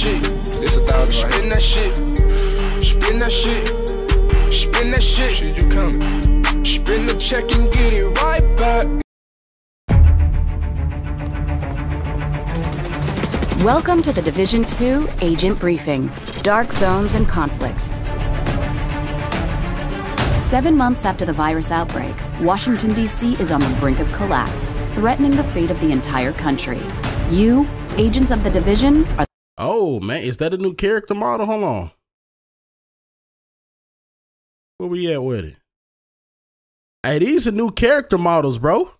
shit. This 1,000. Spin that shit. Spin that shit. Spin that shit. Shit, you coming? Spin the check and get it right back. Welcome to the Division 2 Agent Briefing, Dark Zones and Conflict. 7 months after the virus outbreak, Washington, D.C. is on the brink of collapse, threatening the fate of the entire country. You, agents of the Division, are... Oh, man, is that a new character model? Hold on. Where we at with it? Hey, these are new character models, bro.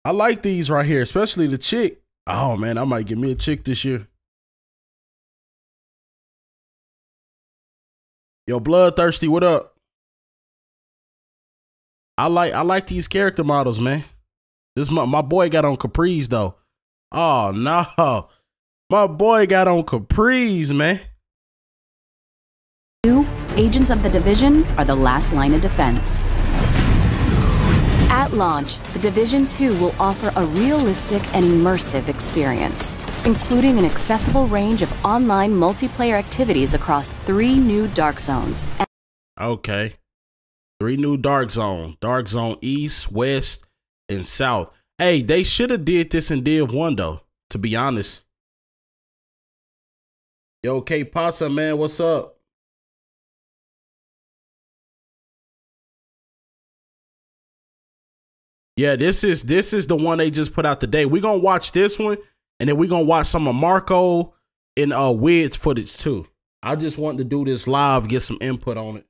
I like these right here, especially the chick. Oh, man, I might get me a chick this year. Yo, Bloodthirsty, what up? I like these character models, man. This my boy got on capris though. Oh no, my boy got on capris, man. You, agents of the Division, are the last line of defense. At launch, the Division 2 will offer a realistic and immersive experience, including an accessible range of online multiplayer activities across 3 new dark zones. Okay. 3 new dark zone. Dark zone East, West, and South. Hey, they should have did this in Div 1 though, to be honest. Yo, K-Pasa, man, what's up? Yeah, this is the one they just put out today. We're gonna watch this one, and then we're gonna watch some of Marco and Wid's footage too. I just wanted to do this live, get some input on it.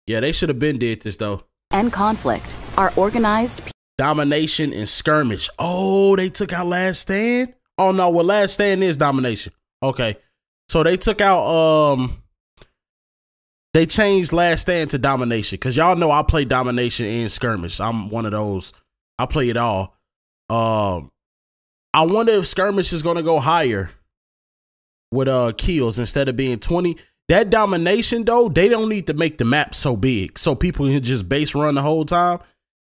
Yeah, they should have been did this though. And Conflict are organized. Domination and Skirmish. Oh, they took out Last Stand? Oh no, well, Last Stand is Domination. Okay. So they took out they changed Last Stand to Domination, because y'all know I play Domination and Skirmish. I'm one of those. I play it all. I wonder if Skirmish is gonna go higher with kills instead of being 20. That Domination though, they don't need to make the map so big so people can just base run the whole time.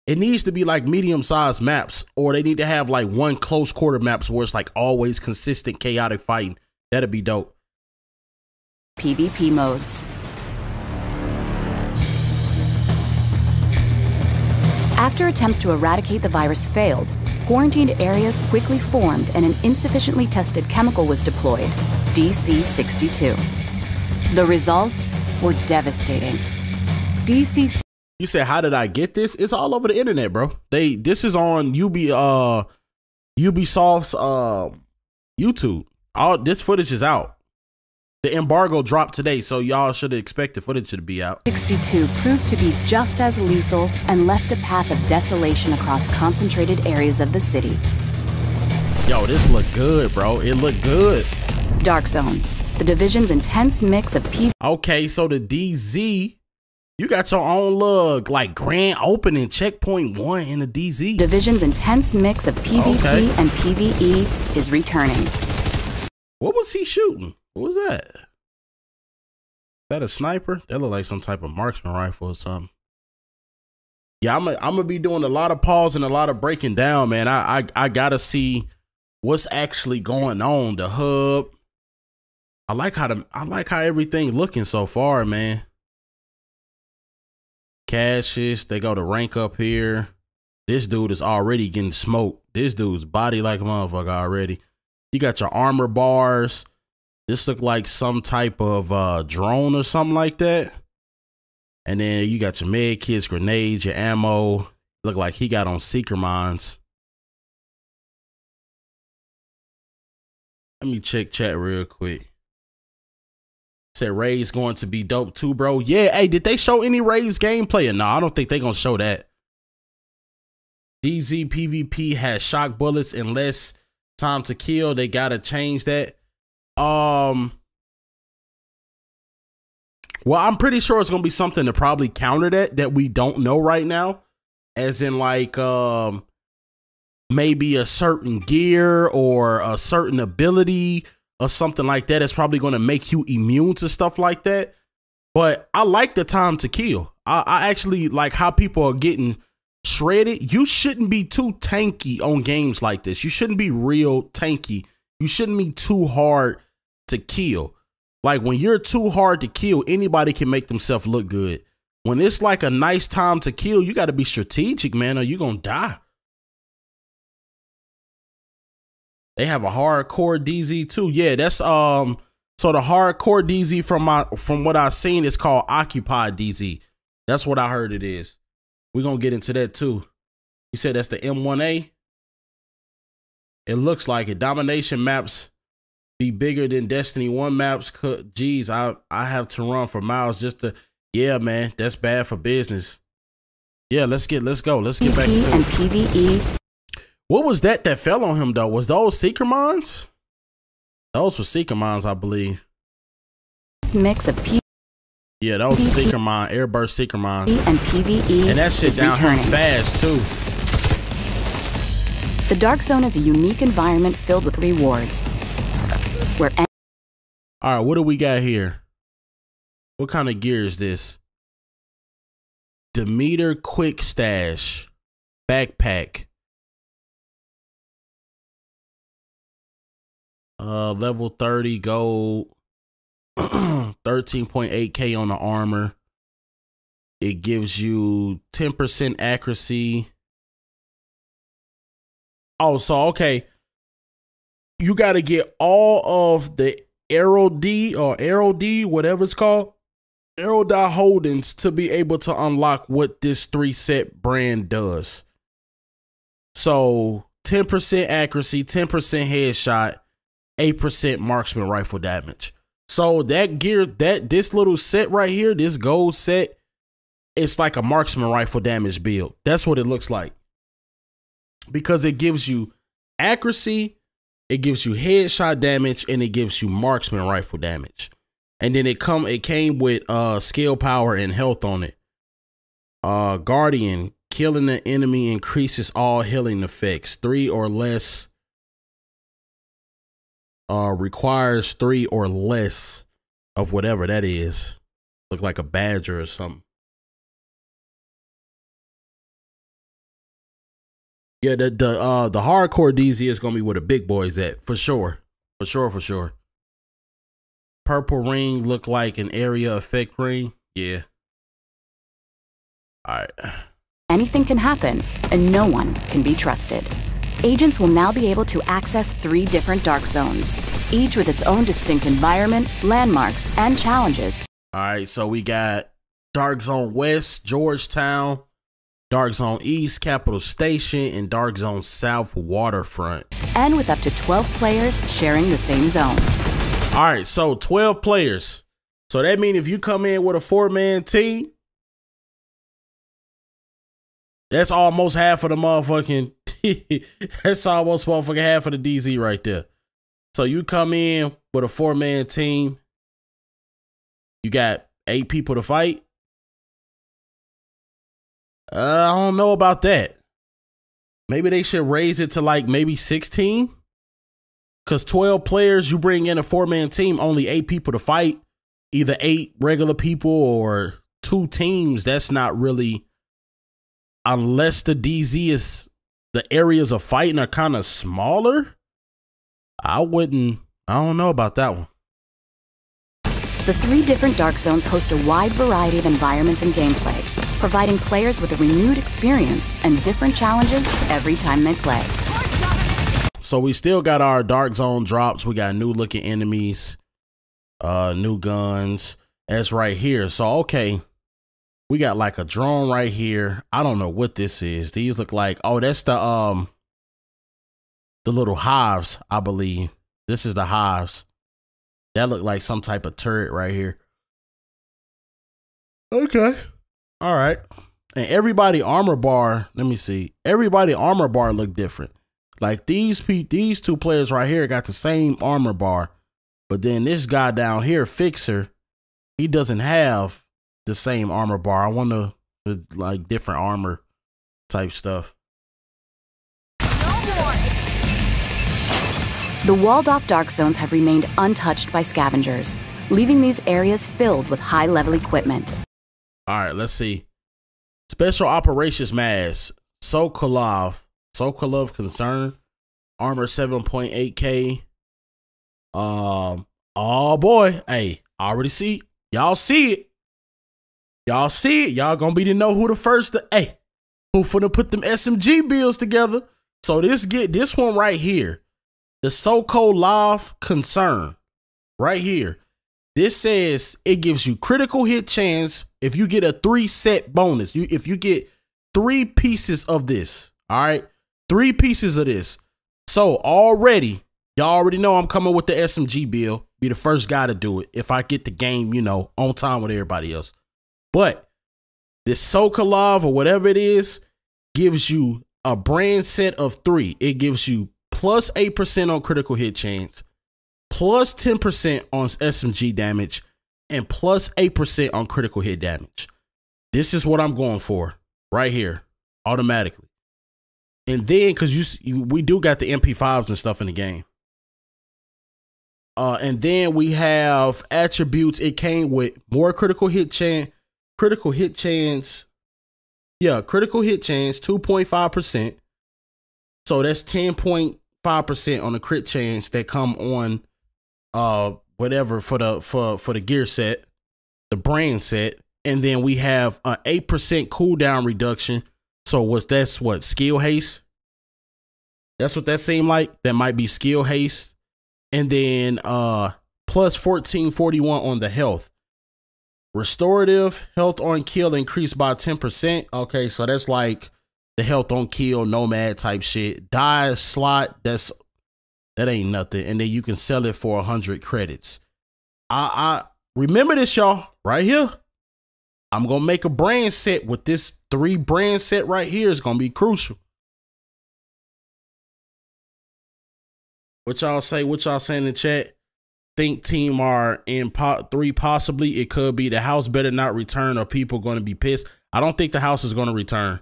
It needs to be like medium-sized maps, or they need to have like one close quarter maps where it's like always consistent chaotic fighting. That'd be dope. PvP modes. After attempts to eradicate the virus failed, quarantined areas quickly formed and an insufficiently tested chemical was deployed, DC-62. The results were devastating. DC. You said, how did I get this? It's all over the internet, bro. This is on Ubisoft's YouTube. All this footage is out. The embargo dropped today, so y'all should expect the footage to be out. 62 proved to be just as lethal and left a path of desolation across concentrated areas of the city. Yo, this look good, bro. It looked good. Dark Zone, the Division's intense mix of PvP. Okay, so the DZ, you got your own little like grand opening checkpoint 1 in the DZ. Division's intense mix of PvP and PvE is returning. What was he shooting? What was that? Is that a sniper? That looked like some type of marksman rifle or something. Yeah, I'm gonna be doing a lot of pause and a lot of breaking down, man. I gotta see what's actually going on. The hub. I like how everything looking so far, man. Caches, they go to rank up here. This dude is already getting smoked. This dude's body like a motherfucker already. You got your armor bars. This look like some type of drone or something like that. And then you got your med kits, grenades, your ammo. Look like he got on seeker mines. Let me check chat real quick. Said Ray's going to be dope too, bro. Yeah, hey, did they show any Ray's gameplay? No, I don't think they're gonna show that. DZ PvP has shock bullets and less time to kill. They gotta change that. Well, I'm pretty sure it's gonna be something to probably counter that we don't know right now, as in like maybe a certain gear or a certain ability or something like that. It's probably gonna make you immune to stuff like that. But I like the time to kill. I actually like how people are getting shredded, you shouldn't be too tanky on games like this. You shouldn't be real tanky. You shouldn't be too hard to kill. Like when you're too hard to kill, anybody can make themselves look good. When it's like a nice time to kill, you got to be strategic, man, or you're going to die. They have a hardcore DZ too. Yeah, that's so the hardcore DZ from what I've seen is called Occupied DZ. That's what I heard it is. We're gonna get into that too. You said that's the M1A. It looks like it. Domination maps be bigger than Destiny 1 maps. Geez, I have to run for miles just to. Yeah, man, that's bad for business. Yeah, let's go. Let's get back to and PvE. What was that fell on him though? Was those Seeker Mines? Those were Seeker Mines, I believe. This mix of yeah, those were Seeker Mine, Airburst Seeker Mines. And PvE. And that shit down here fast too. The Dark Zone is a unique environment filled with rewards. Where all right, what do we got here? What kind of gear is this? Demeter Quick Stash backpack. Level 30 gold, 13.8K on the armor. It gives you 10% accuracy. Oh, so okay. You got to get all of the Arrow D or Arrow D, whatever it's called, Arrow Die holdings to be able to unlock what this 3-set brand does. So 10% accuracy, 10% headshot, 8% marksman rifle damage. So that gear, this little set right here, this gold set, it's like a marksman rifle damage build. That's what it looks like. Because it gives you accuracy, it gives you headshot damage, and it gives you marksman rifle damage. And then it came with skill power and health on it. Guardian, killing the enemy increases all healing effects. 3 or less. Requires 3 or less of whatever that is. Look like a badger or something. Yeah, the hardcore DZ is gonna be where the big boys at for sure, for sure. Purple ring look like an area effect ring. Yeah. All right. Anything can happen, and no one can be trusted. Agents will now be able to access 3 different dark zones, each with its own distinct environment, landmarks, and challenges. All right, so we got Dark Zone West, Georgetown, Dark Zone East, Capital Station, and Dark Zone South, Waterfront. And with up to 12 players sharing the same zone. All right, so 12 players. So that means if you come in with a 4-man team, that's almost half of the motherfucking, that's almost motherfucking half of the DZ right there. So you come in with a 4-man team, you got 8 people to fight. I don't know about that. Maybe they should raise it to like maybe 16. Because 12 players, you bring in a 4-man team, only 8 people to fight. Either 8 regular people or 2 teams. That's not really, unless the DZ is, the areas of fighting are kind of smaller. I don't know about that one. The 3 different dark zones host a wide variety of environments and gameplay, providing players with a renewed experience and different challenges every time they play. So we still got our dark zone drops. We got new looking enemies, new guns. That's right here. So, okay. We got like a drone right here. I don't know what this is. These look like, oh, that's the little hives, I believe. This is the hives. That looked like some type of turret right here. Okay. All right. And everybody armor bar, let me see. Everybody armor bar look different. Like these 2 players right here got the same armor bar. But then this guy down here, Fixer, he doesn't have the same armor bar. I wonder, like different armor type stuff. The walled-off dark zones have remained untouched by scavengers, leaving these areas filled with high-level equipment. All right, let's see. Special Operations Mask. Sokolov Concern. Armor 7.8K. Oh boy. Hey, I already see. Y'all see it. Y'all see it. Y'all gonna be to know who the first who finna put them SMG bills together. So this one right here. The Sokolov Concern. Right here. This says it gives you critical hit chance if you get a 3-set bonus. If you get 3 pieces of this. Alright. 3 pieces of this. So already, y'all already know I'm coming with the SMG build. Be the first guy to do it if I get the game, you know, on time with everybody else. But this Sokolov or whatever it is gives you a brand set of 3. It gives you plus 8% on critical hit chance, plus 10% on SMG damage, and plus 8% on critical hit damage. This is what I'm going for right here, automatically. And then, because we do got the MP5s and stuff in the game. And then we have attributes. It came with more critical hit chance. Critical hit chance. Yeah, critical hit chance, 2.5%. So that's 10.5% on the crit chance that come on whatever for the gear set, the brand set. And then we have an 8% cooldown reduction. So that's what, skill haste? That's what that seemed like. That might be skill haste. And then plus 1441 on the health. Restorative health on kill increased by 10%. Okay, so that's like the health on kill nomad type shit. Die slot, that ain't nothing. And then you can sell it for 100 credits. I remember this, y'all, right here. I'm gonna make a brand set with this 3 brand set right here. It's gonna be crucial. What y'all say? What y'all say in the chat? Think team are in pot 3 possibly. It could be the house better not return or people going to be pissed. I don't think the house is going to return.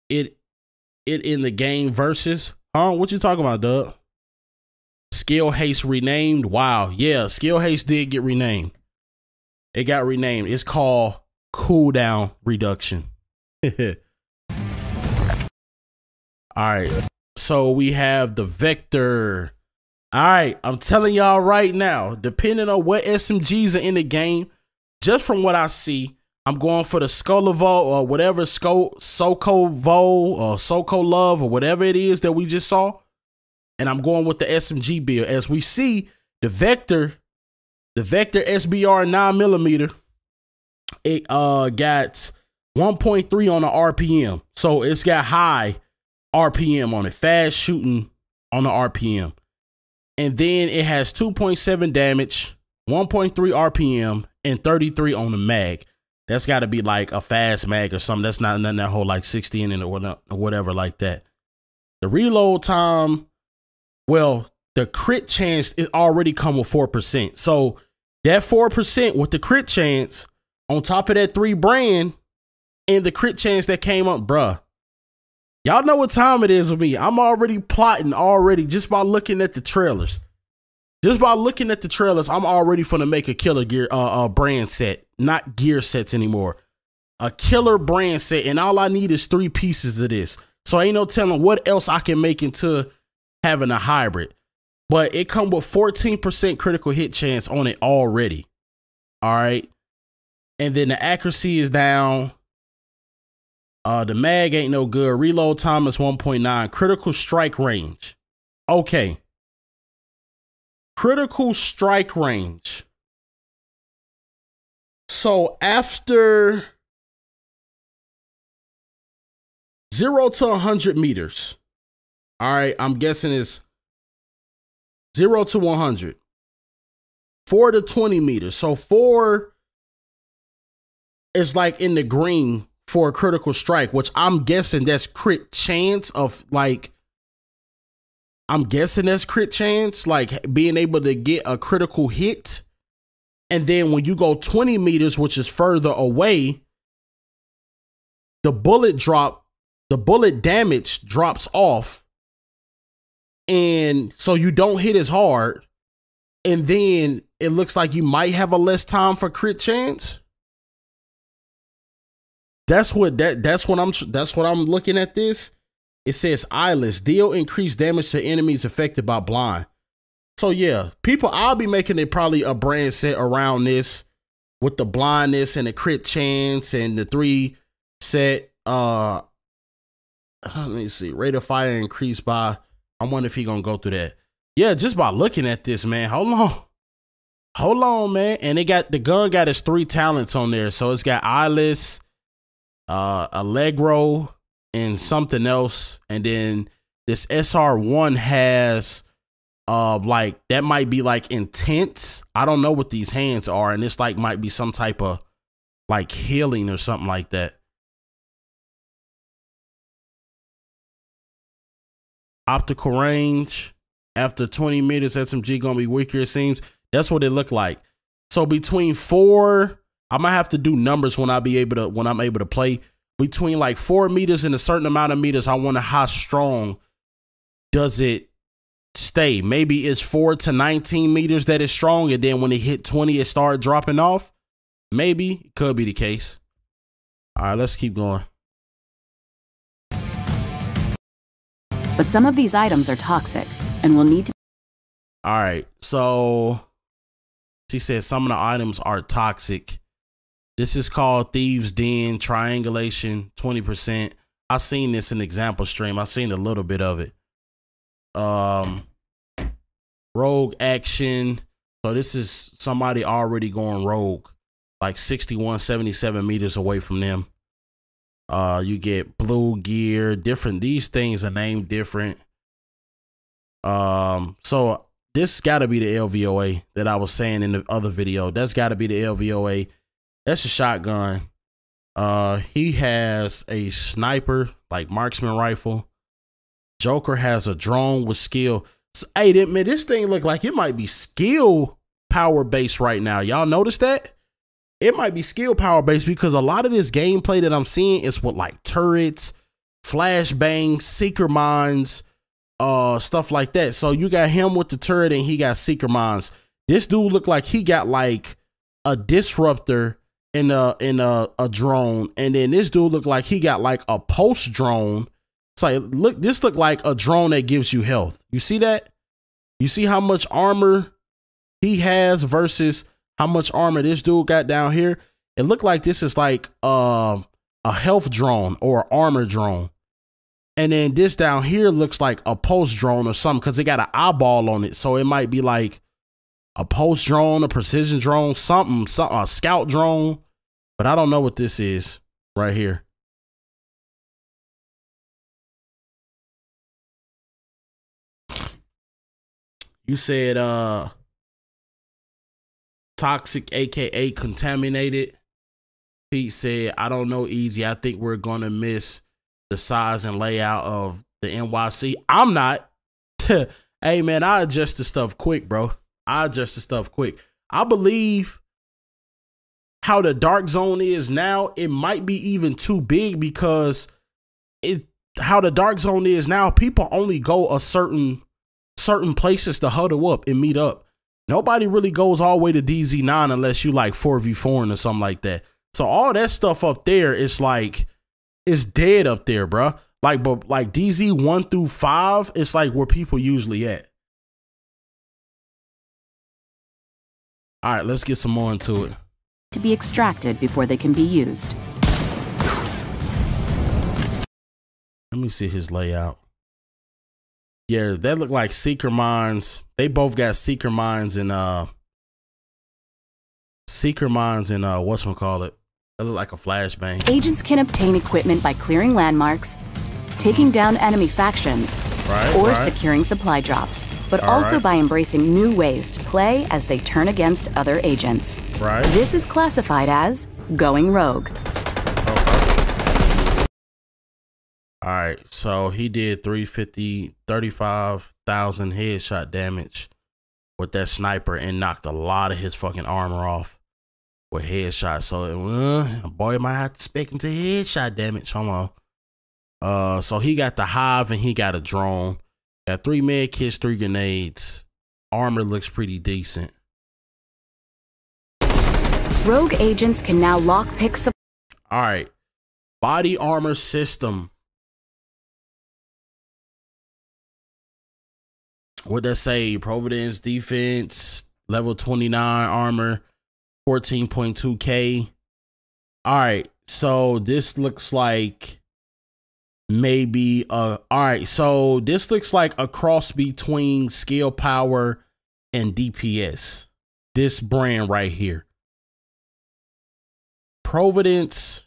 It in the game versus. Huh? What you talking about, Doug? Skill haste renamed. Wow. Yeah, skill haste did get renamed. It got renamed. It's called cooldown reduction. All right. So we have the Vector. All right, I'm telling y'all right now, depending on what SMGs are in the game, just from what I see, I'm going for the Skolavo or whatever Sokolov or Sokolov or whatever it is that we just saw. And I'm going with the SMG build. As we see, the Vector SBR 9mm, it got 1.3 on the RPM. So it's got high RPM on it, fast shooting on the RPM. And then it has 2.7 damage, 1.3 RPM, and 33 on the mag. That's got to be like a fast mag or something. That's not nothing that whole like 60 in it or whatever like that. The reload time, well, the crit chance it already come with 4%. So that 4% with the crit chance on top of that 3 brand and the crit chance that came up, bruh. Y'all know what time it is with me. I'm already plotting already just by looking at the trailers. Just by looking at the trailers, I'm already finna make a killer gear brand set. Not gear sets anymore. A killer brand set, and all I need is 3 pieces of this. So ain't no telling what else I can make into having a hybrid. But it come with 14% critical hit chance on it already. All right. And then the accuracy is down. The mag ain't no good. Reload time is 1.9. Critical strike range. Okay. Critical strike range. So after 0 to 100 meters. All right. I'm guessing it's 0 to 100. 4 to 20 meters. So 4 is like in the green for a critical strike, which I'm guessing that's crit chance of like, I'm guessing that's crit chance, like being able to get a critical hit. And then when you go 20 meters, which is further away, the bullet damage drops off. And so you don't hit as hard. And then it looks like you might have a less time for crit chance. That's what I'm looking at this. It says eyeless, deal increased damage to enemies affected by blind. So yeah, people, I'll be making it probably a brand set around this with the blindness and the crit chance and the 3 set. Let me see, rate of fire increased by. I wonder if he gonna go through that. Yeah, just by looking at this, man. Hold on, man. And the gun got its 3 talents on there. So it's got eyeless, Allegro, and something else. And then this SR1 has like, that might be like intense. I don't know what these hands are, and this like might be some type of like healing or something like that. Optical range after 20 meters, SMG gonna be weaker, it seems. That's what it looked like. So between 4, I might have to do numbers when I'm able to play. Between like 4 meters and a certain amount of meters, I wonder how strong does it stay. Maybe it's 4 to 19 meters that is strong, and then when it hit 20, it started dropping off. Maybe it could be the case. All right, let's keep going. But some of these items are toxic and will need to. All right, so she said some of the items are toxic. This is called Thieves' Den, triangulation, 20%. I seen this in example stream. I seen a little bit of it. Rogue action. So this is somebody already going rogue, like 61, 77 meters away from them. You get blue gear, different. These things are named different. So this gotta be the LVOA that I was saying in the other video. That's gotta be the LVOA. That's a shotgun. He has a sniper, like marksman rifle. Joker has a drone with skill. So, hey, man, this thing look like it might be skill power based right now. Y'all notice that? It might be skill power based because a lot of this gameplay that I'm seeing is with like turrets, flashbangs, seeker mines, stuff like that. So you got him with the turret and he got seeker mines. This dude looked like he got like a disruptor in a drone, and then this dude looked like he got like a post drone. It's like, look, this looked like a drone that gives you health. You see that? You see how much armor he has versus how much armor this dude got down here? It looked like this is like a health drone or armor drone. And then this down here looks like a post drone or something because it got an eyeball on it. So it might be like a post drone, a precision drone, something, a scout drone. But I don't know what this is right here. You said toxic, aka contaminated. Pete said, I don't know, Eazy. I think we're gonna miss the size and layout of the NYC. I'm not. Hey man, I adjust the stuff quick, bro. I adjust the stuff quick. I believe how the dark zone is now, it might be even too big because how the dark zone is now, people only go a certain places to huddle up and meet up. Nobody really goes all the way to DZ9 unless you like 4v4 or something like that. So all that stuff up there is like, it's dead up there, bro. Like, but like DZ 1 through 5, it's like where people usually at. All right, let's get some more into it. To be extracted before they can be used. Let me see his layout. Yeah, that look like seeker mines. They both got seeker mines and whatchamacallit. That look like a flashbang. Agents can obtain equipment by clearing landmarks, taking down enemy factions, or securing supply drops, but also by embracing new ways to play as they turn against other agents. Right. This is classified as going rogue. Okay. All right, so he did 35,000 headshot damage with that sniper and knocked a lot of his fucking armor off with headshots. So boy might have to spec into headshot damage. Hold on. So he got the hive and he got a drone. Got 3 med kits, 3 grenades. Armor looks pretty decent. Rogue agents can now lockpick. All right. Body armor system. What'd that say? Providence defense, level 29 armor, 14.2K. All right, so this looks like maybe all right, so this looks like a cross between skill power and DPS. This brand right here. Providence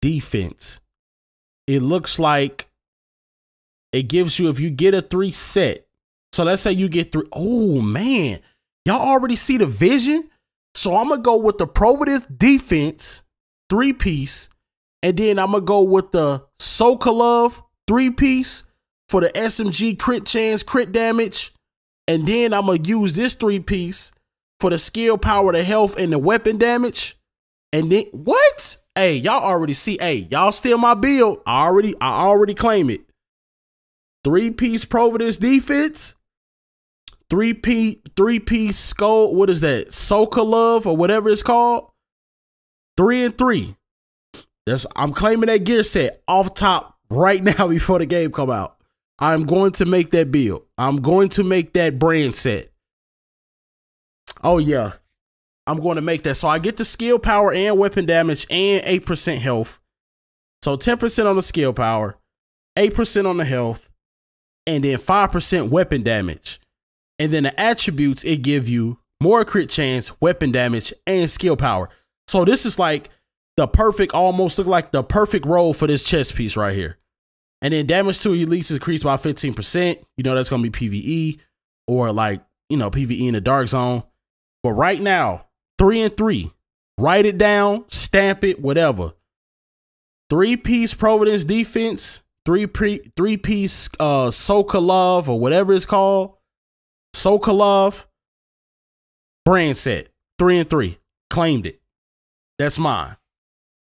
defense. It looks like it gives you, if you get a 3 set. So let's say you get 3. Oh man, y'all already see the vision. So I'm gonna go with the Providence defense 3-piece, and then I'm gonna go with the Sokolov 3-piece for the SMG crit chance, crit damage, and then I'm gonna use this 3-piece for the skill power, the health, and the weapon damage. And then what? Hey, y'all already see. Hey, y'all steal my build. I already claim it. 3-piece Providence defense, 3-piece skull. What is that? Sokolov or whatever it's called. 3 and 3. I'm claiming that gear set off top right now before the game come out. I'm going to make that build. I'm going to make that brand set. Oh yeah. I'm going to make that. So I get the skill power and weapon damage and 8% health. So 10% on the skill power, 8% on the health, and then 5% weapon damage. And then the attributes, it give you more crit chance, weapon damage, and skill power. So this is like the perfect, almost look like the perfect role for this chest piece right here. And then damage to elites is increased by 15%. You know, that's going to be PvE or like, you know, PvE in the dark zone. But right now, 3 and 3. Write it down, stamp it, whatever. 3-piece Providence defense, 3-piece Sokolov or whatever it's called. Sokolov brand set. 3 and 3. Claimed it. That's mine.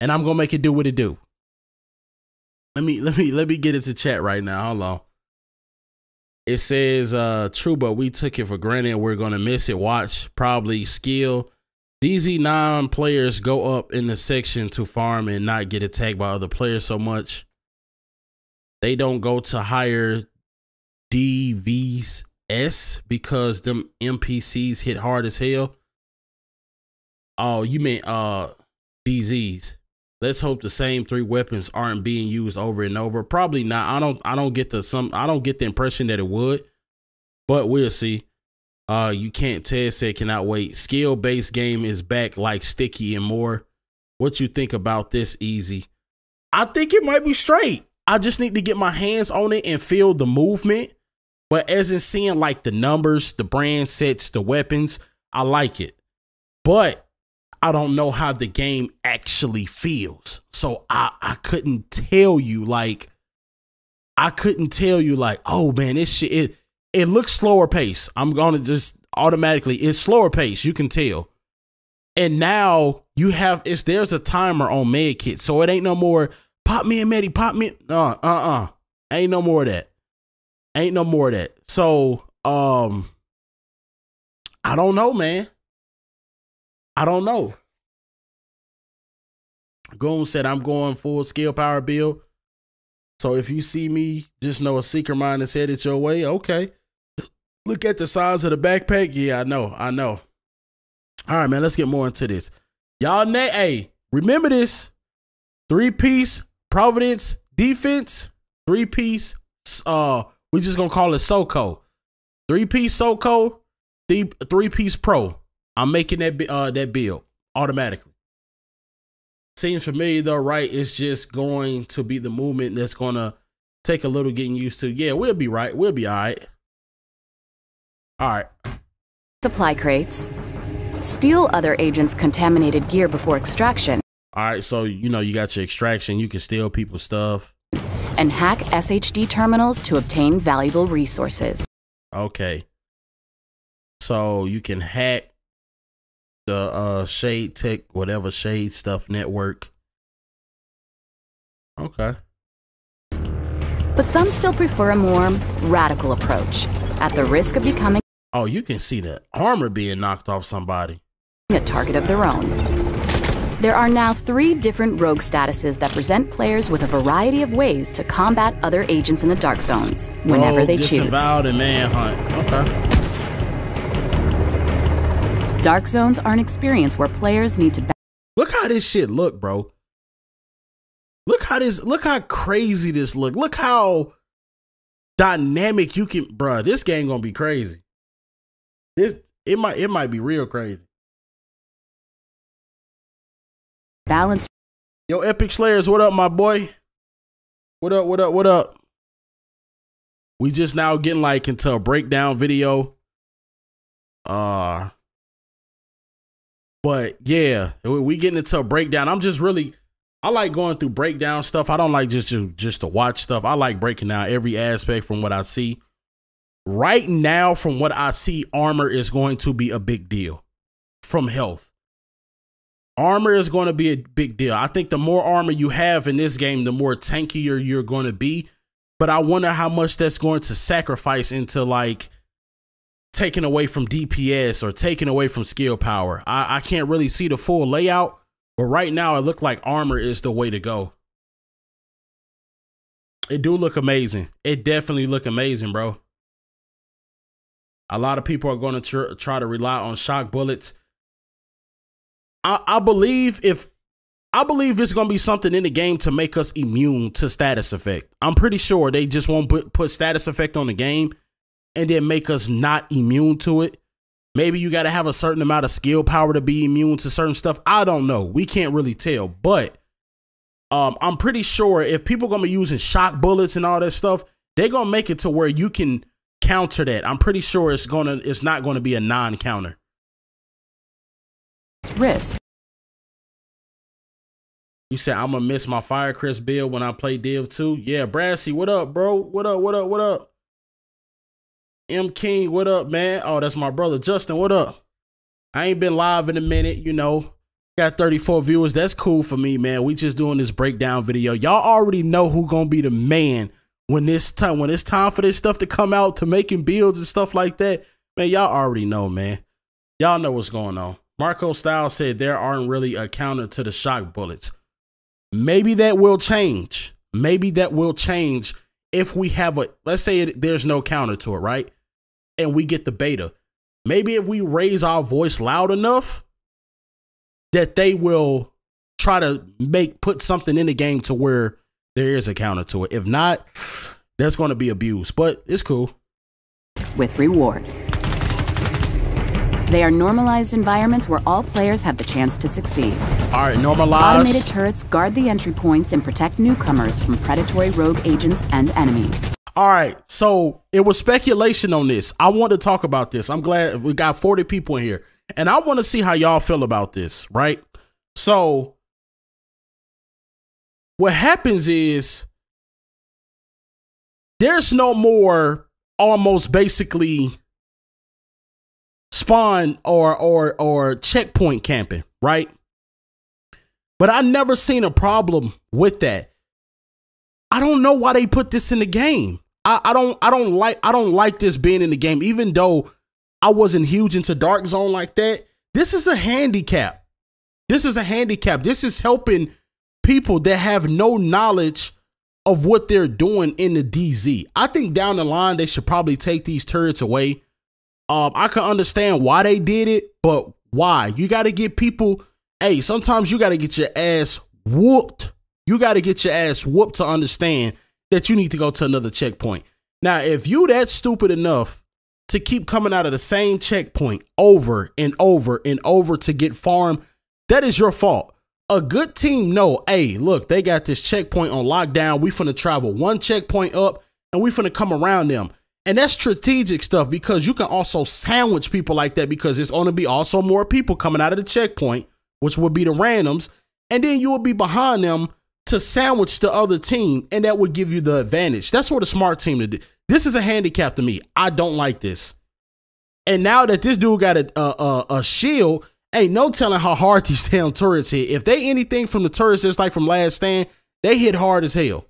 And I'm gonna make it do what it do. Let me get into chat right now. Hold on. It says true, but we took it for granted. We're gonna miss it. Watch. Probably skill. Eazyy 9 players go up in the section to farm and not get attacked by other players so much. They don't go to higher DVS because them NPCs hit hard as hell. Oh, you meant DZs. Let's hope the same 3 weapons aren't being used over and over. Probably not. I don't get the impression that it would, but we'll see. You can't tell, said cannot wait. Skill-based game is back like Sticky and more. What you think about this, Eazyy? I think it might be straight. I just need to get my hands on it and feel the movement. But as in seeing like the numbers, the brand sets, the weapons, I like it. But I don't know how the game actually feels. So I couldn't tell you like, oh man, this shit, it looks slower pace. I'm gonna just automatically, it's slower pace. You can tell. And now you have, there's a timer on med kit. So it ain't no more pop me a medi, pop me. Ain't no more of that. Ain't no more of that. So, I don't know, man. I don't know. Goon said, I'm going full skill power build. So if you see me, just know a seeker mind is headed your way. Okay. Look at the size of the backpack. Yeah, I know. All right, man, let's get more into this. Y'all, hey, remember this. 3-piece Providence defense. 3-piece, we just gonna call it Soko. 3-piece Soko, 3-piece Pro. I'm making that build automatically. Seems familiar though, right? It's just going to be the movement that's gonna take a little getting used to. Yeah, we'll be right. We'll be all right. All right. Supply crates. Steal other agents' contaminated gear before extraction. All right, so you know you got your extraction. You can steal people's stuff. And hack SHD terminals to obtain valuable resources. Okay. So you can hack the Shade Tech, whatever Shade stuff network. Okay. But some still prefer a more radical approach, at the risk of becoming Oh, you can see the armor being knocked off somebody. a target of their own. There are now 3 different rogue statuses that present players with a variety of ways to combat other agents in the Dark Zones whenever rogue, they choose. Disavowed, and manhunt. Okay. Dark Zones are an experience where players need to... Look how this shit look, bro. Look how crazy this look. Look how dynamic you can, bro. This game gonna be crazy. It might be real crazy. balance. Yo, Epic Slayers, what up, my boy? What up? We just now getting like into a breakdown video. But yeah, we getting into a breakdown. I like going through breakdown stuff. I don't like just to watch stuff. I like breaking down every aspect from what I see. Right now, from what I see, armor is going to be a big deal from health. Armor is going to be a big deal. I think the more armor you have in this game, the more tankier you're going to be. But I wonder how much that's going to sacrifice into like taking away from DPS or taking away from skill power. I can't really see the full layout, but right now it looks like armor is the way to go. It do look amazing. It definitely look amazing, bro. A lot of people are going to try to rely on shock bullets. I believe it's going to be something in the game to make us immune to status effect. I'm pretty sure they just won't put status effect on the game and then make us not immune to it. Maybe you got to have a certain amount of skill power to be immune to certain stuff. I don't know. We can't really tell, but I'm pretty sure if people are going to be using shock bullets and all that stuff, they're going to make it to where you can counter that. I'm pretty sure it's not going to be a non-counter. Risk. You said I'm gonna miss my Firecrest build when I play Div 2. Yeah, Brassy, what up, bro? What up? M King, what up, man? Oh, that's my brother Justin. What up? I ain't been live in a minute, you know. Got 34 viewers. That's cool for me, man. We just doing this breakdown video. Y'all already know who gonna be the man when it's time for this stuff to come out, to making builds and stuff like that. Man, y'all already know, man. Y'all know what's going on. Marco Style said there aren't really a counter to the shock bullets. Maybe that will change. Maybe that will change if we have let's say there's no counter to it, right? And we get the beta. Maybe if we raise our voice loud enough that they will try to put something in the game to where there is a counter to it. If not, that's going to be abused, but it's cool. With reward. They are normalized environments where all players have the chance to succeed. All right, normalized. Automated turrets guard the entry points and protect newcomers from predatory rogue agents and enemies. All right, so it was speculation on this. I want to talk about this. I'm glad we got 40 people in here, and I want to see how y'all feel about this, right? So what happens is there's no more almost basically spawn or checkpoint camping, right? But I never seen a problem with that. I don't know why they put this in the game. I don't like this being in the game, even though I wasn't huge into Dark Zone like that. This is a handicap. This is a handicap. This is helping people that have no knowledge of what they're doing in the DZ. I think down the line they should probably take these turrets away. I can understand why they did it, but why? You got to get people, hey, sometimes you got to get your ass whooped. You got to get your ass whooped to understand that you need to go to another checkpoint. Now, if you that stupid enough to keep coming out of the same checkpoint over and over and over to get farm, that is your fault. A good team know, hey, look, they got this checkpoint on lockdown. We finna travel one checkpoint up and we finna come around them. And that's strategic stuff, because you can also sandwich people like that, because it's going to be also more people coming out of the checkpoint, which would be the randoms. And then you will be behind them to sandwich the other team, and that would give you the advantage. That's what a smart team to do. This is a handicap to me. I don't like this. And now that this dude got a shield, ain't no telling how hard these damn turrets hit. If they anything from the turrets that's like from Last Stand, they hit hard as hell.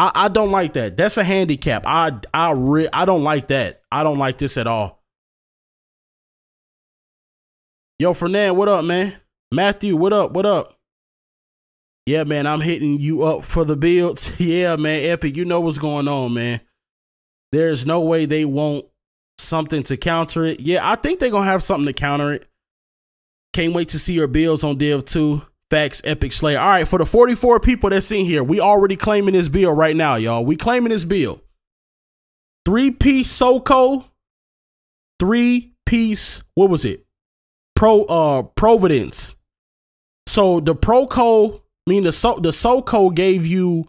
I don't like that. That's a handicap. I don't like that. I don't like this at all. Yo, Fernand, what up, man? Matthew, what up? What up? Yeah, man, I'm hitting you up for the builds. Yeah, man, Epic, you know what's going on, man. There's no way they won't something to counter it. Yeah, I think they're going to have something to counter it. Can't wait to see your builds on Div 2. Facts, Epic Slayer. All right, for the 44 people that's in here, we already claiming this build right now, y'all. We claiming this build. 3-piece Soko. 3-piece, what was it? Providence. So the Proco, the Soko gave you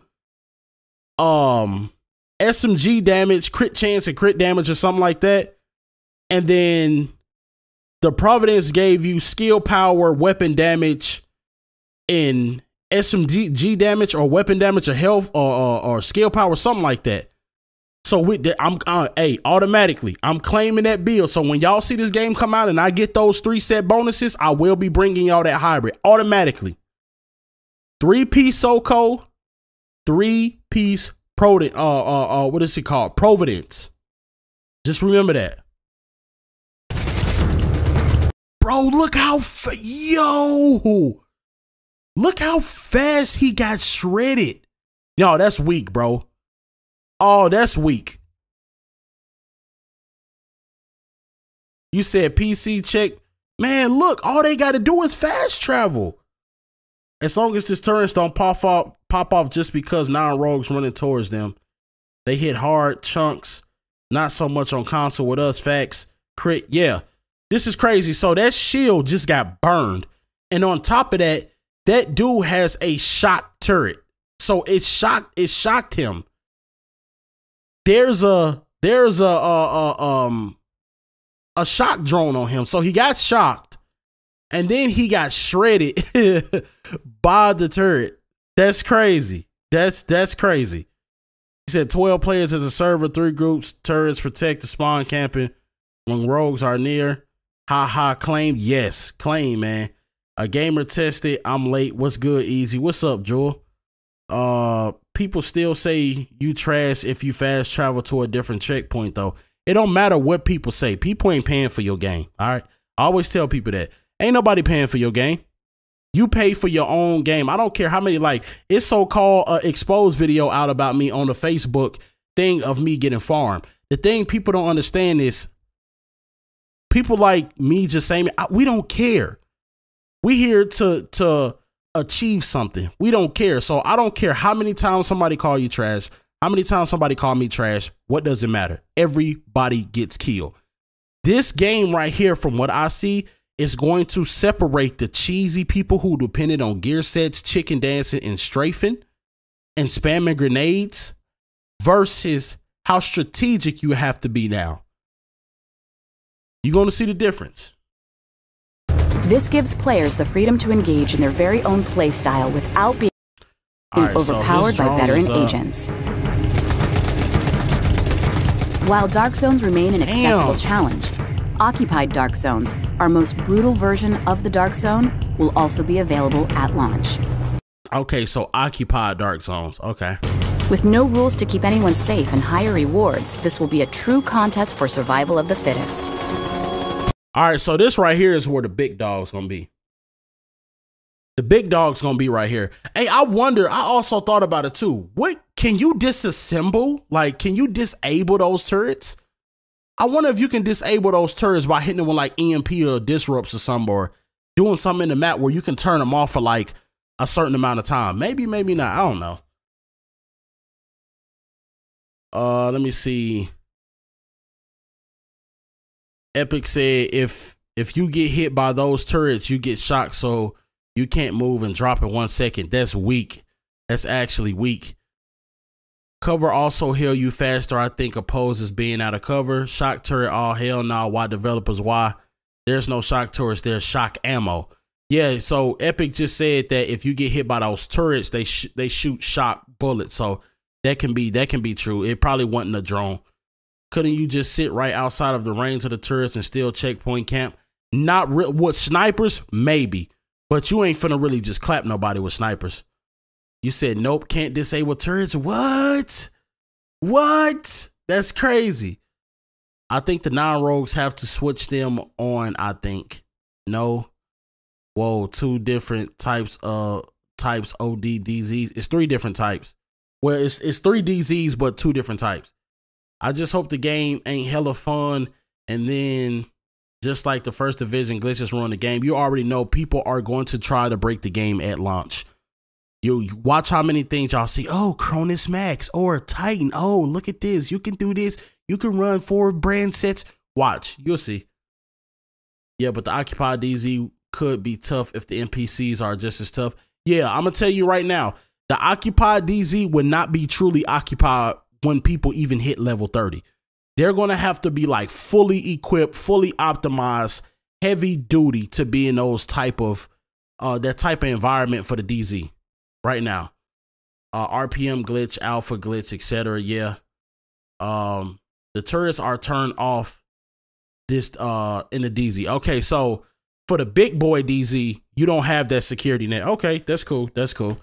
SMG damage, crit chance, and crit damage or something like that. And then the Providence gave you skill power, weapon damage, and SMG damage or weapon damage or health or skill power, something like that. So with that, automatically, I'm claiming that build. So when y'all see this game come out and I get those 3 set bonuses, I will be bringing y'all that hybrid automatically. 3-piece Soko, 3-piece what is it called? Providence. Just remember that. Bro, look how look how fast he got shredded. Yo, that's weak, bro. Oh, that's weak. You said PC check. Man, look, all they got to do is fast travel. As long as this turrets don't pop off just because non-rogues running towards them. They hit hard chunks. Not so much on console with us. Facts. Crit. Yeah. This is crazy. So that shield just got burned. And on top of that, that dude has a shock turret. So it shocked him. There's a shock drone on him. So he got shocked. And then he got shredded by the turret. That's crazy. That's crazy. He said 12 players as a server, 3 groups, turrets protect the spawn camping when rogues are near. Ha, claim. Yes, claim, man. A gamer tested. I'm late. What's good, Eazy? What's up, Jewel? People still say you trash if you fast travel to a different checkpoint, though. It don't matter what people say. People ain't paying for your game. All right. I always tell people that. Ain't nobody paying for your game. You pay for your own game. I don't care how many, like, it's so-called exposed video out about me on the Facebook thing of me getting farmed. The thing people don't understand is people like me just saying, we don't care. We here to achieve something. We don't care. So I don't care how many times somebody call you trash, how many times somebody call me trash. What does it matter? Everybody gets killed. This game right here, from what I see, is going to separate the cheesy people who depended on gear sets, chicken dancing, and strafing, and spamming grenades, versus how strategic you have to be now. You're going to see the difference. This gives players the freedom to engage in their very own play style without being overpowered by veteran agents. While dark zones remain an accessible challenge, occupied dark zones, our most brutal version of the dark zone, will also be available at launch. Okay, so occupied dark zones. Okay. With no rules to keep anyone safe and higher rewards, this will be a true contest for survival of the fittest. All right, so this right here is where the big dog's gonna be. The big dog's gonna be right here. Hey, I wonder, I also thought about it too. What, can you disassemble? Like, can you disable those turrets? I wonder if you can disable those turrets by hitting them with like EMP or disrupts or something, or doing something in the map where you can turn them off for like a certain amount of time. Maybe, maybe not. I don't know. Let me see. Epic said if you get hit by those turrets, you get shocked, so you can't move and drop in 1 second. That's weak. That's actually weak. Cover also heal you faster, I think, opposes being out of cover. Shock turret, oh hell no. Why developers? Why? There's no shock turrets, there's shock ammo. Yeah, so Epic just said that if you get hit by those turrets, they shoot shock bullets. So that can be true. It probably wasn't a drone. Couldn't you just sit right outside of the range of the turrets and still checkpoint camp? Not real. With snipers, maybe, but you ain't finna really just clap nobody with snipers. You said nope, can't disable turrets. What? What? That's crazy. I think the non-rogues have to switch them on. I think no. Whoa, two different types OD DZs. It's three different types. Well, it's three DZs, but two different types. I just hope the game ain't hella fun. And then just like the first division glitches ruin the game, you already know people are going to try to break the game at launch. You watch how many things y'all see. Oh, Cronus Max or Titan. Oh, look at this. You can do this. You can run 4 brand sets. Watch, you'll see. Yeah, but the Occupy DZ could be tough if the NPCs are just as tough. Yeah, I'm gonna tell you right now, the Occupy DZ would not be truly occupied when people even hit level 30. They're gonna have to be like fully equipped, fully optimized, heavy duty to be in those type of that type of environment for the DZ right now. RPM glitch, alpha glitch, etc. Yeah. The turrets are turned off this in the DZ. Okay, so for the big boy DZ, you don't have that security net. Okay, that's cool. That's cool.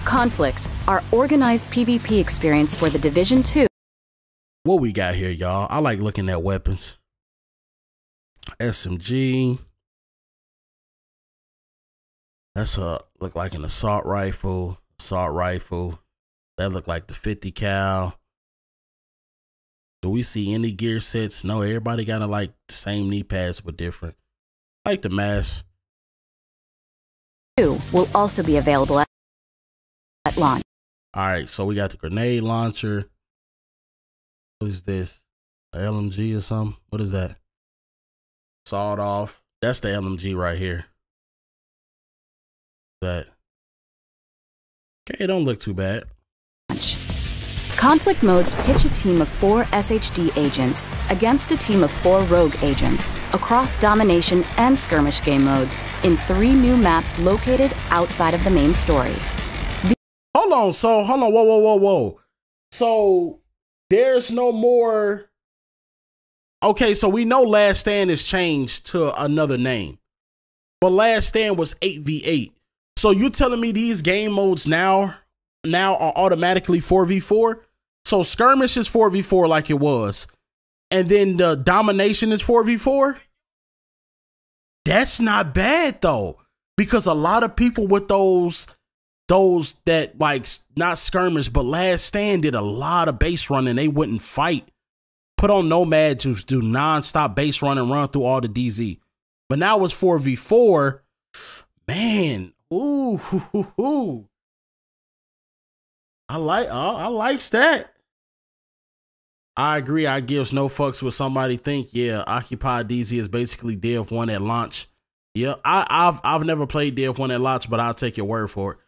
Conflict, our organized PvP experience for the Division 2. What we got here, y'all? I like looking at weapons. SMG. That's look like an assault rifle. That look like the 50 cal. Do we see any gear sets? No, everybody got like the same knee pads but different. I like the mask. 2 will also be available at launch. All right, so we got the grenade launcher. What is this? A LMG or something? What is that? Sawed off. That's the LMG right here. That. Okay, it don't look too bad. Conflict modes pitch a team of 4 SHD agents against a team of 4 rogue agents across domination and skirmish game modes in 3 new maps located outside of the main story. Hold on, whoa. So there's no more. Okay, so we know Last Stand is changed to another name, but Last Stand was 8v8. So you telling me these game modes now are automatically 4v4? So skirmish is 4v4 like it was, and then the domination is 4v4? That's not bad though, because a lot of people with those that like not skirmish but Last Stand did a lot of base running. They wouldn't fight. Put on Nomad to do non-stop base run and run through all the DZ. But now it's 4v4. Man, ooh. I like that. I agree. I gives no fucks with somebody think. Yeah, Occupy DZ is basically Div 1 at launch. Yeah, I've never played Div 1 at launch, but I'll take your word for it.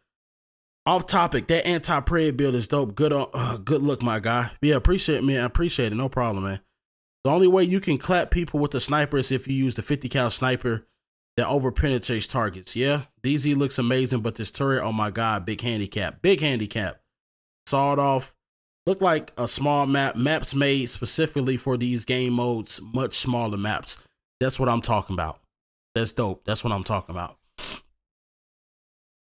Off topic, that anti-pred build is dope. Good look, my guy. Yeah, appreciate it, man. I appreciate it. No problem, man. The only way you can clap people with the sniper is if you use the 50 cal sniper that over penetrates targets. Yeah, DZ looks amazing, but this turret, oh my god, big handicap. Sawed off. Look like a small map. Maps made specifically for these game modes, much smaller maps. That's what I'm talking about. That's dope. That's what I'm talking about.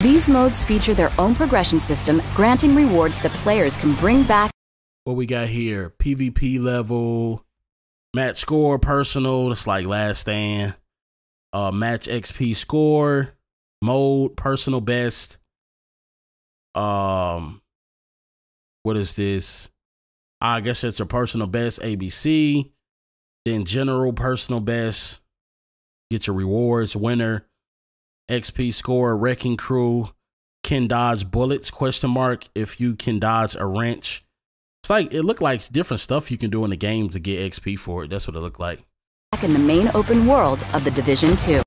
These modes feature their own progression system, granting rewards that players can bring back. What we got here? PvP level, match score, personal. It's like Last Stand. Match XP score, mode, personal best. What is this? I guess it's a personal best ABC. Then general personal best. Get your rewards, winner. XP score, wrecking crew, can dodge bullets, question mark, if you can dodge a wrench. It's like, it looked like different stuff you can do in the game to get XP for it. That's what it looked like. Back in the main open world of the Division 2.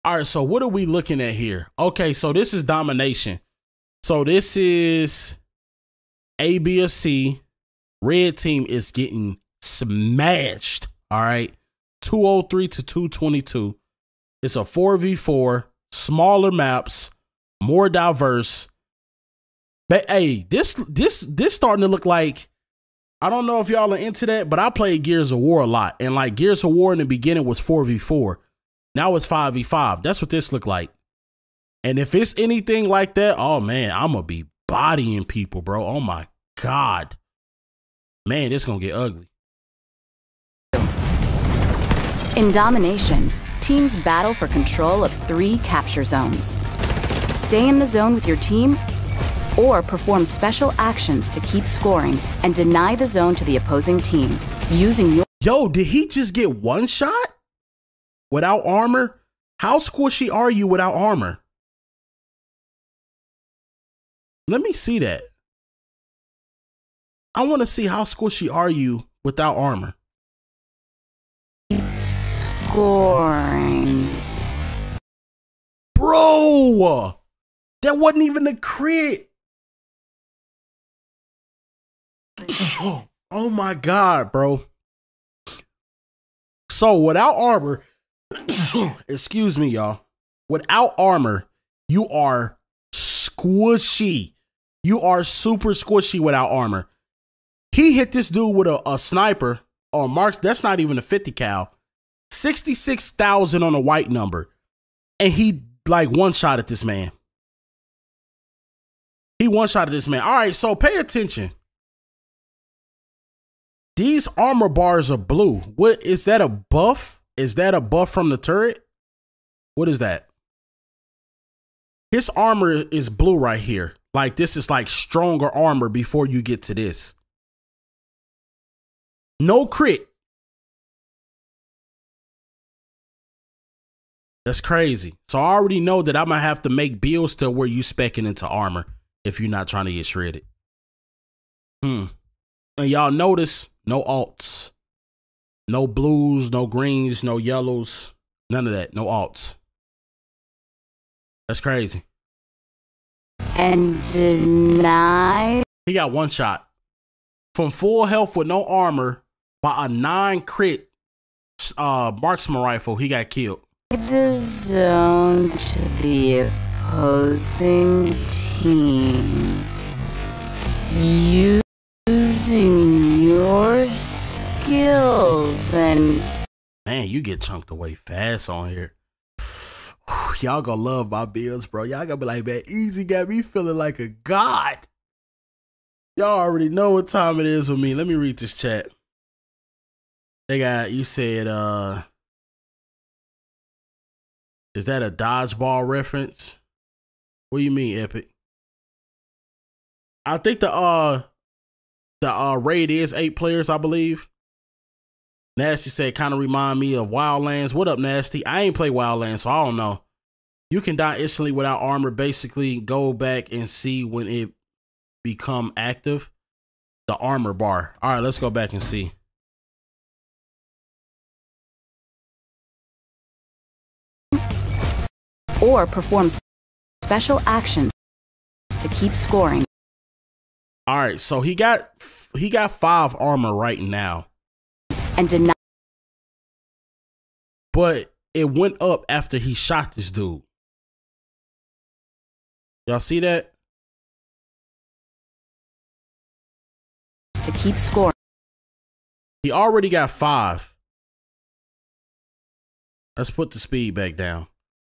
All right, so what are we looking at here? Okay, so this is domination. So this is A, B, or C. Red team is getting smashed. All right, 203 to 222. It's a 4v4, smaller maps, more diverse. But hey, this starting to look like, I don't know if y'all are into that, but I played Gears of War a lot. And like Gears of War in the beginning was 4v4. Now it's 5v5. That's what this look like. And if it's anything like that, oh man, I'm gonna be bodying people, bro. Oh my God. Man, this gonna get ugly. In domination, teams battle for control of 3 capture zones. Stay in the zone with your team, or perform special actions to keep scoring and deny the zone to the opposing team using your— Yo, did he just get one shot without armor? How squishy are you without armor? Let me see that. I want to see how squishy are you without armor. Scoring. Bro, that wasn't even a crit. Oh my God, bro. So without armor, excuse me, y'all. Without armor, you are squishy. You are super squishy without armor. He hit this dude with a sniper or marks. That's not even a 50 cal. 66,000 on a white number. And he like one-shot at this man. He one-shotted this man. All right, so pay attention. These armor bars are blue. What is that, a buff? Is that a buff from the turret? What is that? His armor is blue right here. Like this is like stronger armor before you get to this. No crit. That's crazy. So I already know that I'm gonna have to make builds to where you specking into armor if you're not trying to get shredded. And y'all notice no alts, no blues, no greens, no yellows, none of that. No alts. That's crazy. And deny. He got one shot from full health with no armor by a 9 crit marksman rifle. He got killed. The zone to the opposing team using your skills and— Man, you get chunked away fast on here. Y'all gonna love my builds, bro. Y'all gonna be like, man, Eazyy got me feeling like a god. Y'all already know what time it is with me. Let me read this chat. They got, you said, is that a dodgeball reference? What do you mean, Epic? I think the raid is 8 players, I believe. Nasty said kind of remind me of Wildlands. What up, Nasty? I ain't play Wildlands, so I don't know. You can die instantly without armor. Basically, go back and see when it become active. The armor bar. All right, let's go back and see. Or perform special actions to keep scoring. All right, so he got 5 armor right now. And deny. But it went up after he shot this dude. Y'all see that? To keep scoring. He already got 5. Let's put the speed back down.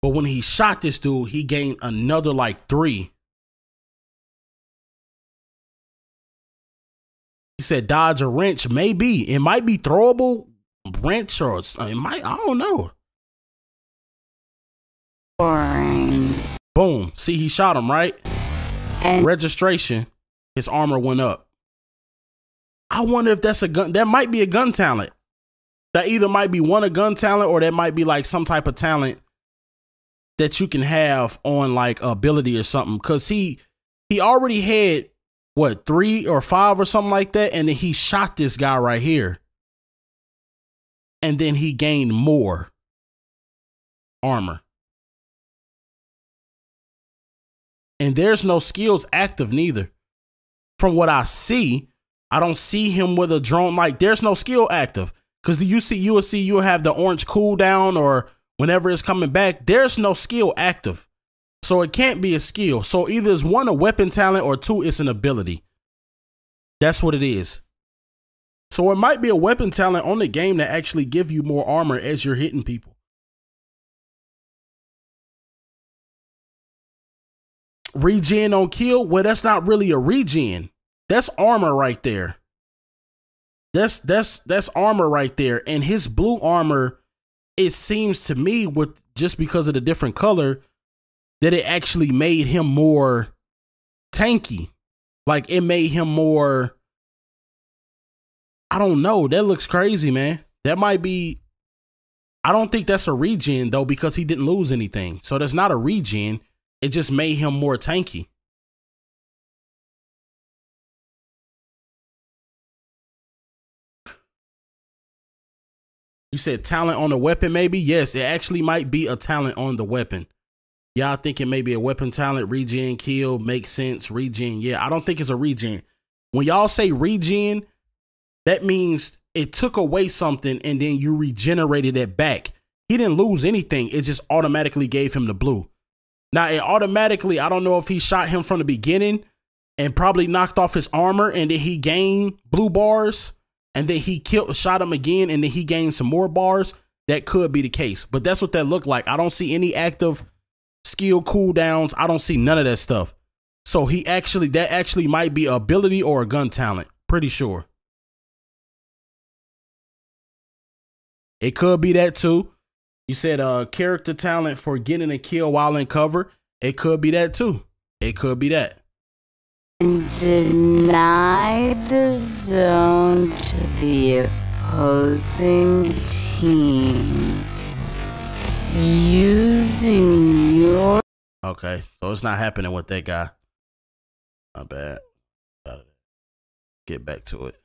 But when he shot this dude, he gained another like 3. He said dodge a wrench. Maybe. It might be throwable wrench or it might, I don't know. Scoring. Boom. See, he shot him, right? And registration, his armor went up. I wonder if that's a gun. That might be a gun talent. That either might be a gun talent or that might be like some type of talent that you can have on like ability or something. Cause he already had what, 3 or 5 or something like that. And then he shot this guy right here. And then he gained more armor. And there's no skills active neither. From what I see, I don't see him with a drone. Like there's no skill active. Cause you'll have the orange cooldown or whenever it's coming back, there's no skill active. So it can't be a skill. So either it's 1 a weapon talent or 2 it's an ability. That's what it is. So it might be a weapon talent on the game that actually give you more armor as you're hitting people. Regen on kill? Well, that's not really a regen. That's armor right there. That's armor right there. And his blue armor it seems to me, with just because of the different color, that it actually made him more tanky. Like it made him more, I don't know. That looks crazy, man. That might be, I don't think that's a regen though, because he didn't lose anything. So that's not a regen. It just made him more tanky. You said talent on the weapon, maybe? Yes, it actually might be a talent on the weapon. Y'all think it may be a weapon talent, regen, kill, makes sense, regen. Yeah, I don't think it's a regen. When y'all say regen, that means it took away something and then you regenerated it back. He didn't lose anything. It just automatically gave him the blue. Now, it automatically, I don't know if he shot him from the beginning and probably knocked off his armor and then he gained blue bars and then he shot him again and then he gained some more bars. That could be the case, but that's what that looked like. I don't see any active skill cooldowns. I don't see none of that stuff. So that actually might be an ability or a gun talent. Pretty sure. It could be that too. You said character talent for getting a kill while in cover. It could be that too. It could be that. Deny the zone to the opposing team using your... Okay, so it's not happening with that guy. Not bad. Gotta get back to it.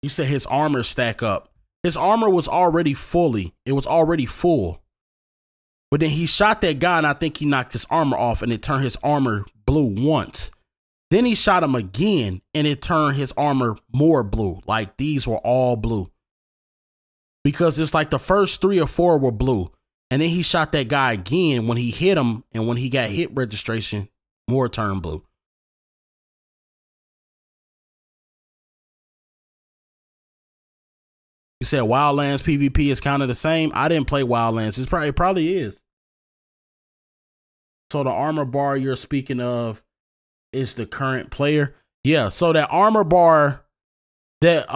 You said his armor stack up. His armor was already it was already full. But then he shot that guy and I think he knocked his armor off and it turned his armor blue once. Then he shot him again and it turned his armor more blue. Like these were all blue. Because it's like the first 3 or 4 were blue. And then he shot that guy again when he hit him, and when he got hit registration, more turned blue. You said Wildlands PvP is kind of the same. I didn't play Wildlands. It probably is. So the armor bar you're speaking of is the current player. Yeah, so that armor bar that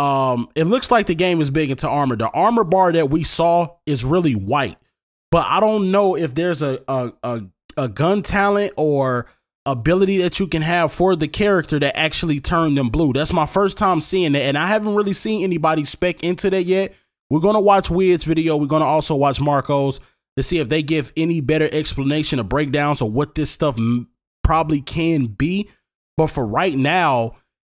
it looks like the game is big into armor. The armor bar that we saw is really white. But I don't know if there's a gun talent or ability that you can have for the character that actually turned them blue. That's my first time seeing that, and I haven't really seen anybody spec into that yet. We're going to watch Weir's video. We're going to also watch Marco's to see if they give any better explanation or breakdowns of what this stuff probably can be. But for right now,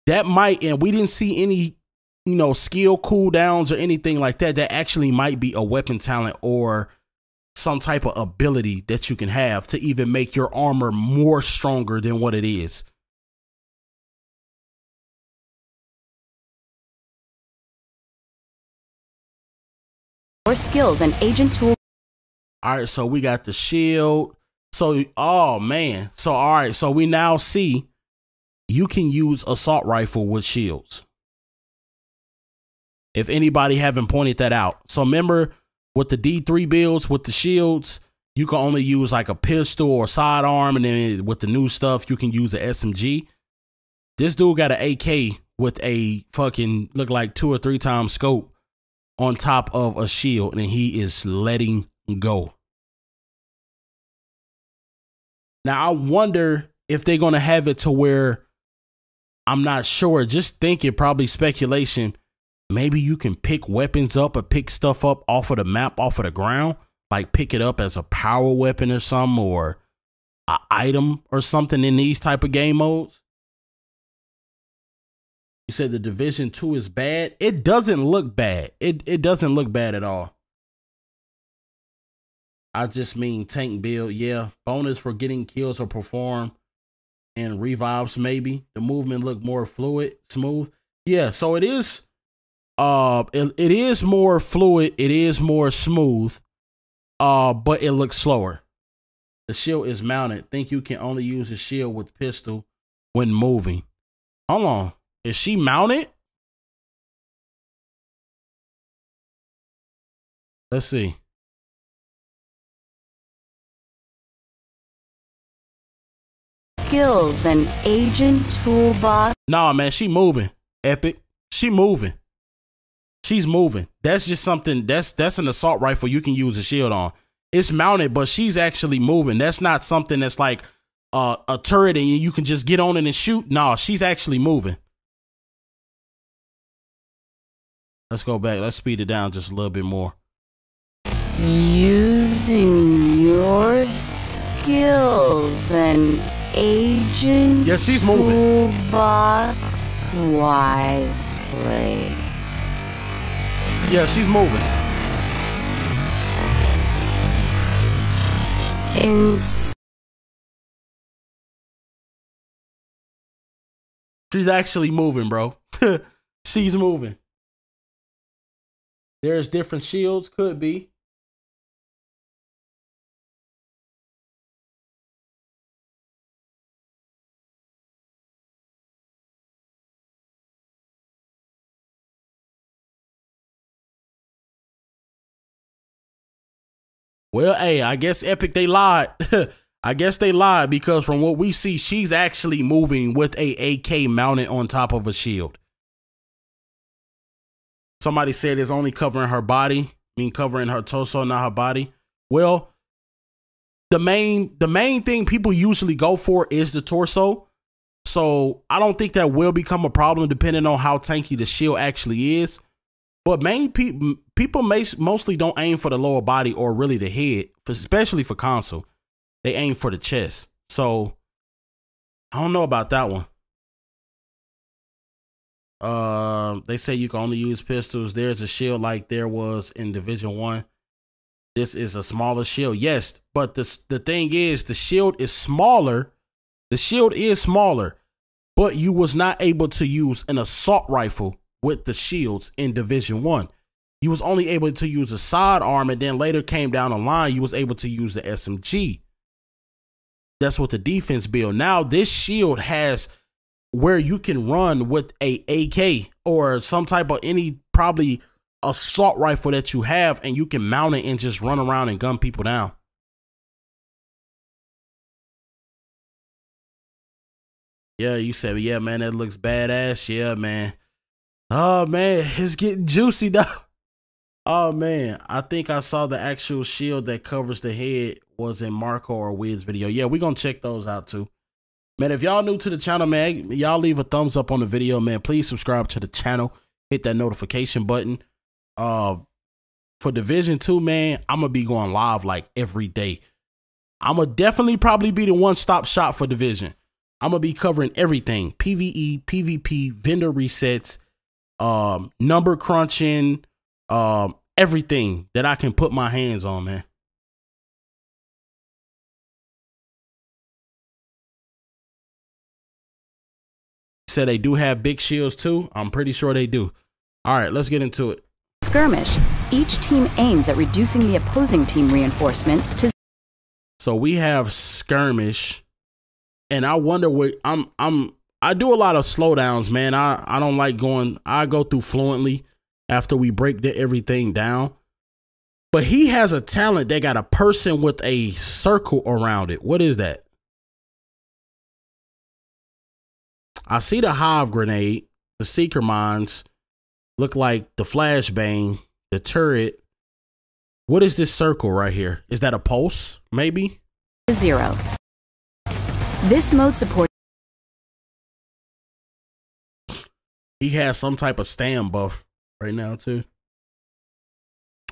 that might, and we didn't see any, you know, skill cooldowns or anything like that. That actually might be a weapon talent or some type of ability that you can have to even make your armor more stronger than what it is. Or skills and agent tool. All right, so we got the shield. So, oh man. So, all right, so we now see you can use assault rifle with shields. If anybody haven't pointed that out. So remember, with the D3 builds, with the shields, you can only use like a pistol or sidearm. And then with the new stuff, you can use an SMG. This dude got an AK with a fucking look like 2 or 3 times scope on top of a shield. And he is letting go. Now, I wonder if they're going to have it to where, I'm not sure. Just thinking, probably speculation. Maybe you can pick weapons up or pick stuff up off of the map, off of the ground, like pick it up as a power weapon or something, or an item or something in these type of game modes. You said the Division 2 is bad. It doesn't look bad. It doesn't look bad at all. I just mean tank build. Yeah. Bonus for getting kills or perform and revives maybe. The movement look more fluid, smooth. Yeah, so it is. It is more fluid, it is more smooth, but it looks slower. The shield is mounted. Think you can only use the shield with pistol when moving. Hold on, is she mounted? Let's see. Skills and agent toolbox. Nah, man, she moving. Epic, she moving. She's moving. That's just something, that's an assault rifle you can use a shield on. It's mounted, but she's actually moving. That's not something that's like a turret and you can just get on it and shoot. No, she's actually moving. Let's go back. Let's speed it down just a little bit more. Using your skills and agent Yeah, she's moving. toolbox wisely. Yeah, she's moving. She's actually moving, bro. She's moving. There's different shields, could be. Well, hey, I guess Epic, they lied. I guess they lied because from what we see, she's actually moving with a AK mounted on top of a shield. Somebody said it's only covering her body, I mean covering her torso, not her body. Well, the main thing people usually go for is the torso. So I don't think that will become a problem depending on how tanky the shield actually is. But people mostly don't aim for the lower body or really the head, especially for console. They aim for the chest. So I don't know about that one. They say you can only use pistols. There's a shield like there was in Division 1. This is a smaller shield. Yes, but the thing is the shield is smaller. The shield is smaller, but you was not able to use an assault rifle with the shields in Division 1. You was only able to use a sidearm, and then later came down the line, you was able to use the SMG. That's what the defense build. Now this shield has where you can run with a AK or some type of any probably assault rifle that you have, and you can mount it and just run around and gun people down. Yeah, you said, yeah, man, that looks badass. Yeah, man. Oh, man, it's getting juicy, though. Oh, man, I think I saw the actual shield that covers the head was in Marco or Wid's video. Yeah, we're going to check those out, too. Man, if y'all new to the channel, man, y'all leave a thumbs up on the video, man. Please subscribe to the channel. Hit that notification button. For Division 2, man, I'm going to be going live like every day. I'm going to definitely probably be the one-stop shop for Division. I'm going to be covering everything. PvE, PvP, vendor resets, number crunching, everything that I can put my hands on, man. Said they do have big shields too. I'm pretty sure they do. All right, let's get into it. Skirmish. Each team aims at reducing the opposing team reinforcement to... So we have skirmish, and I wonder what I do a lot of slowdowns, man. I don't like going, I go through fluently after we break everything down. But he has a talent that got a person with a circle around it. What is that? I see the hive grenade, the seeker mines look like the flashbang, the turret. What is this circle right here? Is that a pulse, maybe? 0. This mode supports... He has some type of stand buff right now too.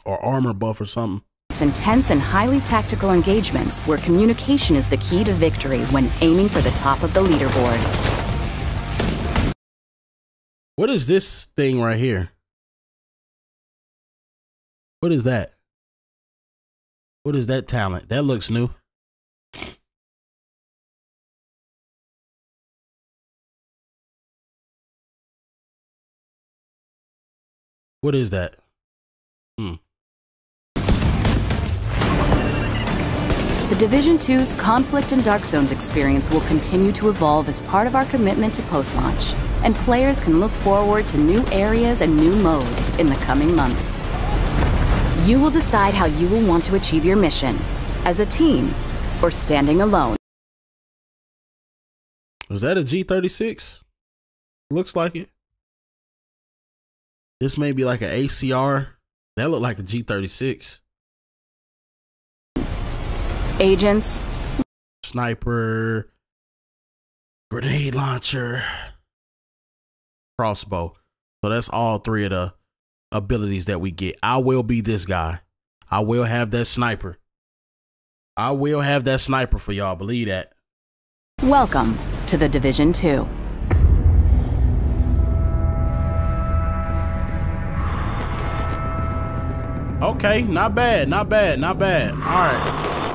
Or armor buff or something. intense and highly tactical engagements where communication is the key to victory when aiming for the top of the leaderboard. What is this thing right here? What is that? What is that talent? That looks new. What is that? The Division 2's Conflict and Dark Zones experience will continue to evolve as part of our commitment to post-launch, and players can look forward to new areas and new modes in the coming months. You will decide how you will want to achieve your mission, as a team or standing alone. Was that a G36? Looks like it. This may be like an ACR. That look like a G36. Agents, Sniper, grenade launcher, crossbow. So that's all three of the abilities that we get. I will be this guy. I will have that sniper. I will have that sniper for y'all. Believe that. welcome to the Division 2. Okay, not bad, not bad, not bad. All right.